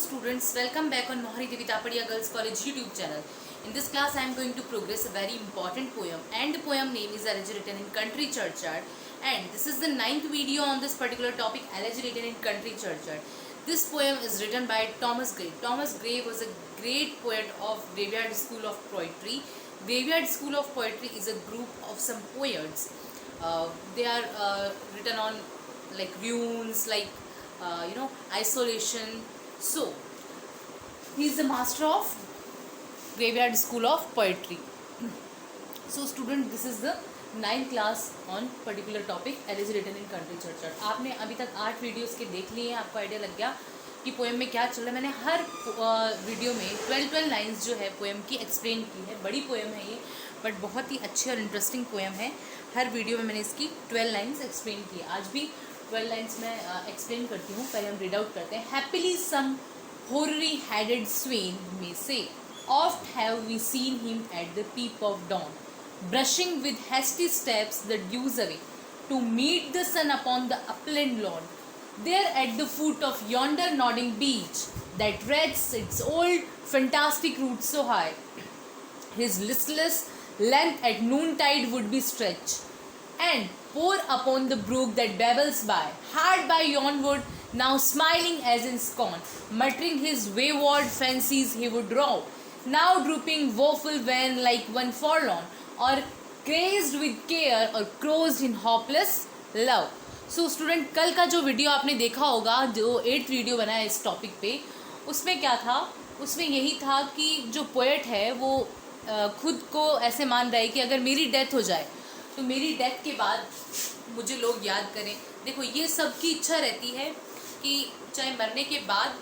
students, welcome back on Mohari Devi Tapadia Girls College YouTube channel. In this class I am going to progress a very important poem, and the poem name is Elegy written in Country Churchyard, and this is the 9th video on this particular topic, Elegy written in Country Churchyard. This poem is written by Thomas Gray. Thomas Gray was a great poet of Graveyard School of Poetry. Graveyard School of Poetry is a group of some poets. They are written on like runes, like isolation. So he is the master of Graveyard School of Poetry. So student, this is the 9th class on particular topic Elegy written in Country Churchyard. आपने अभी तक 8 videos के देख लिए हैं, आपको idea लग गया कि पोएम में क्या चल रहा है. मैंने हर वीडियो में 12 लाइंस जो है पोएम की एक्सप्लेन की है. बड़ी पोएम है ये, बट बहुत ही अच्छी और इंटरेस्टिंग पोएम है. हर वीडियो में मैंने इसकी 12 लाइन्स एक्सप्लेन की है. आज भी 12 लाइन्स में एक्सप्लेन करती हूँ. पहले हम रीड आउट करते हैं. Happily some hoary headed swain may say, oft have we seen him at the peep of dawn, brushing with hasty steps the dews away, to meet the sun upon the upland lawn, there at the foot of yonder nodding beech, that rests its old fantastic roots so high, his listless length at noontide would be stretched, and pour upon the brook that babbles by, hard by yon wood, now smiling as in scorn, muttering his wayward fancies he would row, now drooping woeful vain like one forlorn, or crazed with care or closed in hopeless love. So student, कल का जो video आपने देखा होगा, जो 8th video बना है इस टॉपिक पे, उसमें क्या था? उसमें यही था कि जो पोएट है वो खुद को ऐसे मान रहा है कि अगर मेरी डेथ हो जाए तो मेरी डेथ के बाद मुझे लोग याद करें. देखो, ये सबकी इच्छा रहती है कि चाहे मरने के बाद,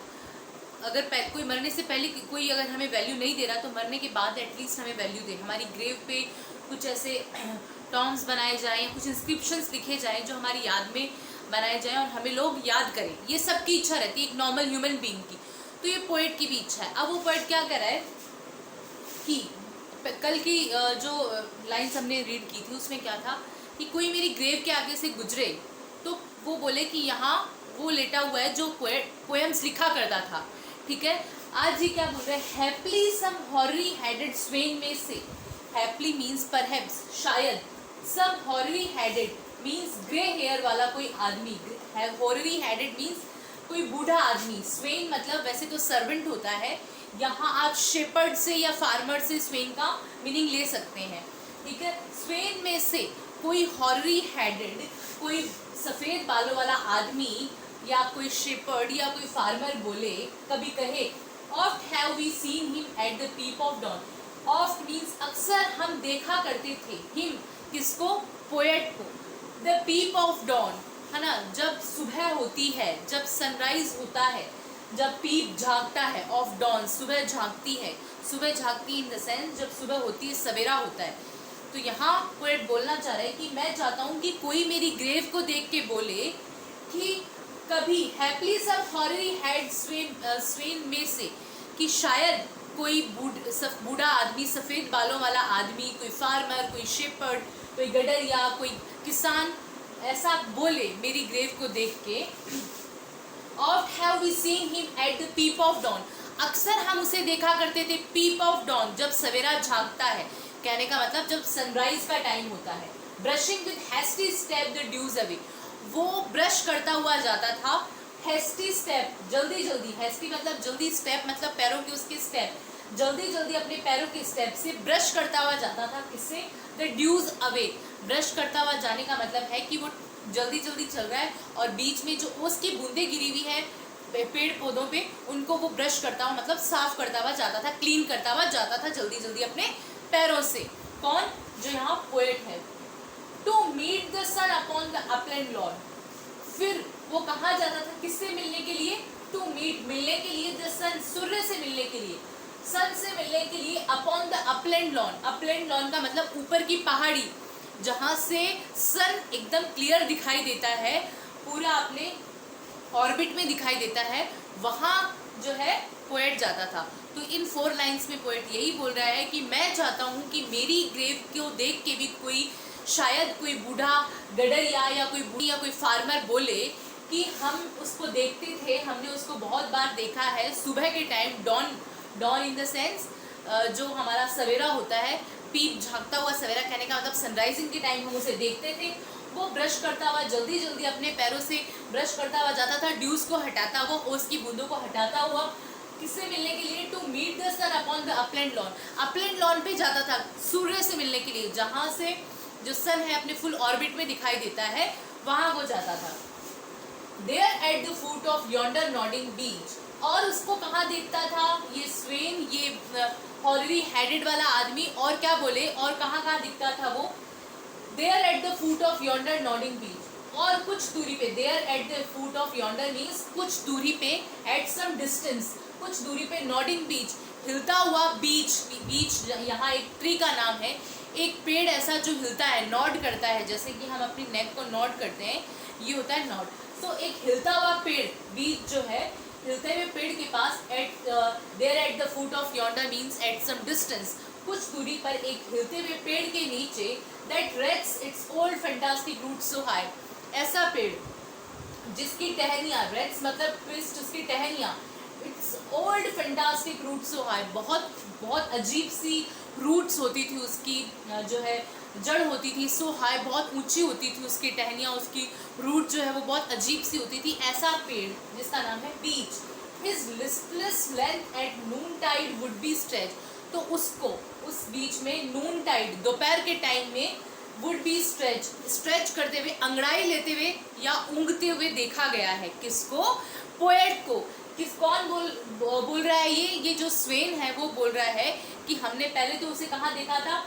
अगर कोई मरने से पहले कोई अगर हमें वैल्यू नहीं दे रहा तो मरने के बाद एटलीस्ट हमें वैल्यू दे. हमारी ग्रेव पे कुछ ऐसे टॉम्स बनाए जाएं या कुछ इंस्क्रिप्शंस लिखे जाएं जो हमारी याद में बनाए जाएं और हमें लोग याद करें. ये सबकी इच्छा रहती है, एक नॉर्मल ह्यूमन बीइंग की. तो ये पोएट की भी इच्छा है. अब वो पोएट क्या कर रहा है कि कल की जो लाइन्स हमने रीड की थी उसमें क्या था कि कोई मेरी ग्रेव के आगे से गुजरे तो वो बोले कि यहाँ वो लेटा हुआ है जो पोएम्स लिखा करता था. ठीक है, आज ये क्या बोल रहे हैं? हैप्पीली सम हॉरी हेडेड स्वेन में से. हैप्पीली मीन्स परहैप्स, शायद. सम हॉरी हेडेड मीन्स ग्रे हेयर वाला कोई आदमी. हॉरी हेडेड मीन्स कोई बूढ़ा आदमी. स्वेन मतलब वैसे तो सर्वेंट होता है. यहाँ आप शेपर्ड से या फार्मर से स्वेन का मीनिंग ले सकते हैं. ठीक है, स्वेन में से कोई हॉरी हेडेड, कोई सफ़ेद बालों वाला आदमी या कोई शेपर्ड या कोई फार्मर बोले, कभी कहे, oft have we seen him at the peep of dawn. Oft means अक्सर हम देखा करते थे. हिम किसको? पोएट को. द पीप ऑफ डॉन है ना, जब सुबह होती है, जब सनराइज होता है, जब पीप झांकता है. ऑफ डॉन सुबह झांकती है. सुबह झांकती इन द सेंस जब सुबह होती है, सवेरा होता है. तो यहाँ पोएट बोलना चाह रहा है कि मैं चाहता हूँ कि कोई मेरी ग्रेव को देख के बोले कि कभी हैप्पीली सम हॉरी हेड स्वेन में से, कि शायद कोई बूढ़ा आदमी, सफ़ेद बालों वाला आदमी, कोई फार्मर, कोई शेपर्ड, कोई गडरिया, कोई किसान ऐसा बोले मेरी ग्रेव को देख के. Oft have we seen him at the peep of dawn. अक्सर हम उसे देखा करते थे पीप ऑफ डॉन, जब सवेरा झांकता है. कहने का मतलब जब सनराइज का टाइम होता है. Brushing with hasty step the dews away. वो ब्रश करता हुआ जाता था. हैस्टी स्टेप, जल्दी जल्दी. हैस्टी मतलब जल्दी, स्टेप मतलब पैरों के उसके स्टेप. जल्दी जल्दी अपने पैरों के स्टेप से ब्रश करता हुआ जाता था. किससे? The dews away. ब्रश करता हुआ जाने का मतलब है कि वो जल्दी जल्दी चल रहा है और बीच में जो ओस की बूंदें गिरी हुई है पेड़ पौधों पे, उनको वो ब्रश करता हुआ मतलब साफ करता हुआ जाता था, क्लीन करता हुआ जाता था जल्दी जल्दी अपने पैरों से. कौन? जो यहाँ पोएट है. To meet the sun upon the upland lawn. फिर वो कहाँ जाता था? किससे मिलने के लिए? टू मीट, मिलने के लिए. द सन, सूर्य से मिलने के लिए, सन से मिलने के लिए. Upon the upland lawn. Upland lawn का मतलब ऊपर की पहाड़ी, जहाँ से सन एकदम क्लियर दिखाई देता है, पूरा अपने ऑर्बिट में दिखाई देता है, वहाँ जो है पोएट जाता था. तो इन 4 लाइन्स में पोएट यही बोल रहा है कि मैं चाहता हूँ कि मेरी ग्रेव को देख के भी कोई, शायद कोई बूढ़ा गडरिया या कोई बूढ़ी या कोई फार्मर बोले कि हम उसको देखते थे, हमने उसको बहुत बार देखा है सुबह के time, dawn in the sense जो हमारा सवेरा होता है, पीप झांकता हुआ सवेरा, कहने का मतलब सनराइजिंग के टाइम हम उसे देखते थे। वो ब्रश करता हुआ जल्दी जल्दी अपने पैरों से ब्रश करता हुआ जाता था, ड्यूज को हटाता हुआ, ओस की बूंदों को हटाता हुआ, किससे मिलने के लिए, to meet the sun upon the upland lawn. Upland lawn पे जाता था सूर्य से मिलने के लिए, जहाँ से जो सन है अपने फुल ऑर्बिट में दिखाई देता है, वहाँ वो जाता था। There at the foot of yonder nodding beech, और उसको कहाँ देखता था ये स्वेन, ये हॉलरी हेडेड वाला आदमी, और क्या बोले, और कहाँ कहाँ दिखता था वो, there at the foot of yonder nodding beech, और कुछ दूरी पे, there at the foot of yonder means कुछ दूरी पे, एट सम डिस्टेंस कुछ दूरी पे, नॉडिंग बीच हिलता हुआ बीच, बीच यहाँ एक ट्री का नाम है, एक पेड़ ऐसा जो हिलता है, नॉड करता है, जैसे कि हम अपनी नेक को नॉड करते हैं, ये होता है नॉड। तो एक हिलता हुआ पेड़, बीच जो है हिलते हुए पेड़ के पास, at there at the foot of yonder means at some distance कुछ दूरी पर एक हिलते हुए पेड़ के नीचे, that wreathes its old fantastic root so high, ऐसा पेड़ जिसकी टहनियाँ, रेट्स मतलब ट्विस्ट, उसकी टहनियाँ, its old fantastic root so high, बहुत बहुत अजीब सी रूट्स होती थी उसकी, जो है जड़ होती थी, सो हाई बहुत ऊंची होती थी उसकी टहनियाँ, उसकी रूट जो है वो बहुत अजीब सी होती थी, ऐसा पेड़ जिसका नाम है beech. His listless length at noon would be stretch, तो उसको उस बीच में नून टाइड दोपहर के टाइम में वुड बी स्ट्रेच करते हुए, अंगड़ाई लेते हुए या ऊँगते हुए देखा गया है। किसको? पोएट को। कौन बोल रहा है ये जो स्वेन है वो बोल रहा है कि हमने पहले तो उसे कहाँ देखा था,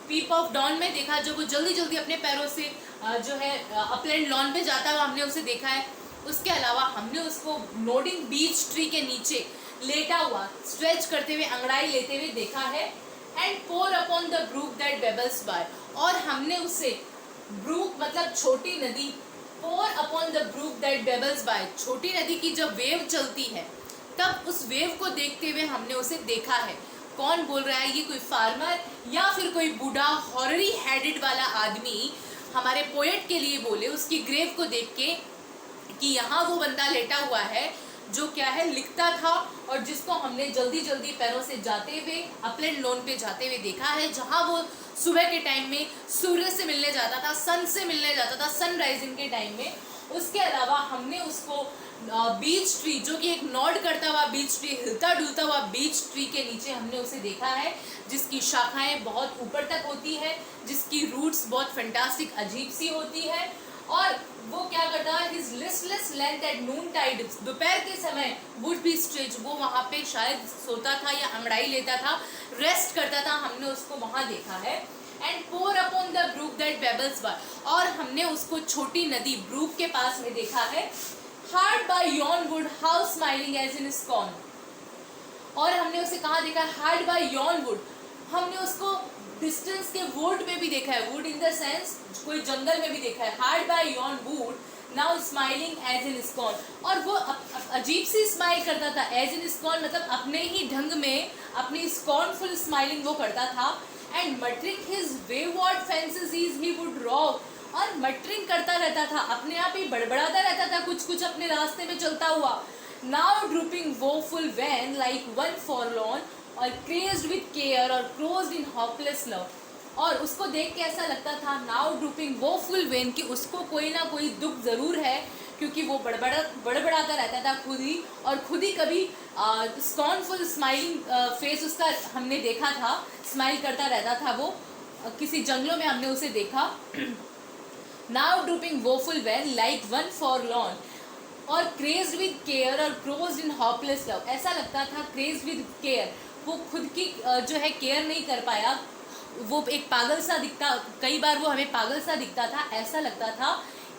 पीप ऑफ डॉन में देखा, जब वो जल्दी जल्दी अपने पैरों से जो है अपलैंड लॉन पे जाता हुआ हमने उसे देखा है। उसके अलावा हमने उसको नोडिंग बीच ट्री के नीचे लेटा हुआ स्ट्रेच करते हुए, अंगड़ाई लेते हुए देखा है। And pore upon the brook that babbles by, और हमने उसे, ब्रूक मतलब छोटी नदी, pore upon the brook that babbles by, छोटी नदी की जब वेव चलती है तब उस वेव को देखते हुए हमने उसे देखा है। कौन बोल रहा है ये? कोई फार्मर या फिर कोई बूढ़ा हॉररी हेडेड वाला आदमी हमारे पोएट के लिए बोले, उसकी ग्रेव को देख के, कि यहाँ वो बंदा लेटा हुआ है जो क्या है, लिखता था, और जिसको हमने जल्दी जल्दी पैरों से जाते हुए अपलैंड लॉन पे जाते हुए देखा है, जहाँ वो सुबह के टाइम में सूर्य से मिलने जाता था, सन से मिलने जाता था, सनराइजिंग के टाइम में। उसके अलावा हमने उसको बीच ट्री, जो कि एक नॉड करता हुआ बीच ट्री, हिलता डुलता हुआ बीच ट्री के नीचे हमने उसे देखा है, जिसकी शाखाएं बहुत ऊपर तक होती है, जिसकी रूट्स बहुत फैंटास्टिक अजीब सी होती है, और वो क्या करता है, his listless length at noontide, दोपहर के समय वुड बी स्ट्रेच, वो वहाँ पे शायद सोता था या अंगड़ाई लेता था, रेस्ट करता था, हमने उसको वहाँ देखा है। And pore upon the brook that babbles by, और हमने उसको छोटी नदी ब्रूक के पास में देखा है। Hard by yon wood how smiling as in scorn, और हमने उसे कहाँ देखा है? हार्ड बाय यॉन वुड, हमने उसको डिस्टेंस के वुड में भी देखा है, वुड इन द सेंस कोई जंगल में भी देखा है। Hard by yon wood now smiling as in scorn, और वो अजीब सी स्माइल करता था, एज इन स्कॉन मतलब अपने ही ढंग में अपनी स्कॉर्नफुल स्माइलिंग वो करता था। And muttering his wayward fantasies he would rock, और मटरिंग करता रहता था, अपने आप ही बड़बड़ाता रहता था कुछ कुछ अपने रास्ते में चलता हुआ। Now drooping woeful wan like one forlorn or crazed with care or closed in hopeless love, और उसको देख के ऐसा लगता था, नाउ ड्रूपिंग वोफुल वैन, कि उसको कोई ना कोई दुख ज़रूर है, क्योंकि वो बड़बड़ाता रहता था खुद ही, और खुद ही कभी स्कॉर्नफुल स्माइलिंग फेस उसका हमने देखा था, स्माइल करता रहता था वो, किसी जंगलों में हमने उसे देखा। Now drooping woeful wan like one forlorn or crazed with care or closed in hopeless love, ऐसा लगता था क्रेज्ड विद केयर, वो खुद की जो है केयर नहीं कर पाया, वो एक पागल सा दिखता, कई बार वो हमें पागल सा दिखता था, ऐसा लगता था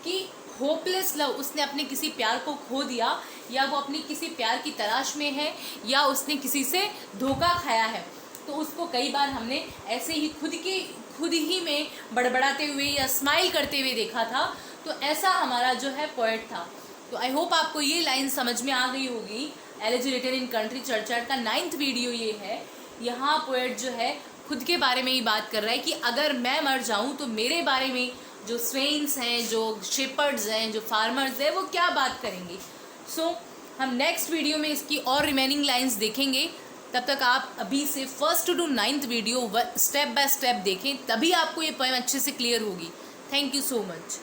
कि होपलेस लव, उसने अपने किसी प्यार को खो दिया, या वो अपनी किसी प्यार की तलाश में है, या उसने किसी से धोखा खाया है। तो उसको कई बार हमने ऐसे ही खुद ही में बड़बड़ाते हुए या स्माइल करते हुए देखा था। तो ऐसा हमारा जो है पोएट था। तो आई होप आपको ये लाइन समझ में आ गई होगी। एलिजिलेटेड इन कंट्री चर्चैट का 9th वीडियो ये है। यहाँ पोएट जो है खुद के बारे में ही बात कर रहा है कि अगर मैं मर जाऊँ तो मेरे बारे में जो स्वेन्स हैं, जो शेपर्ड्स हैं, जो फार्मर्स हैं, वो क्या बात करेंगे। सो हम नेक्स्ट वीडियो में इसकी और रिमेनिंग लाइंस देखेंगे। तब तक आप अभी से 1st to 9th video step by step देखें, तभी आपको ये पोएम अच्छे से क्लियर होगी। Thank you so much.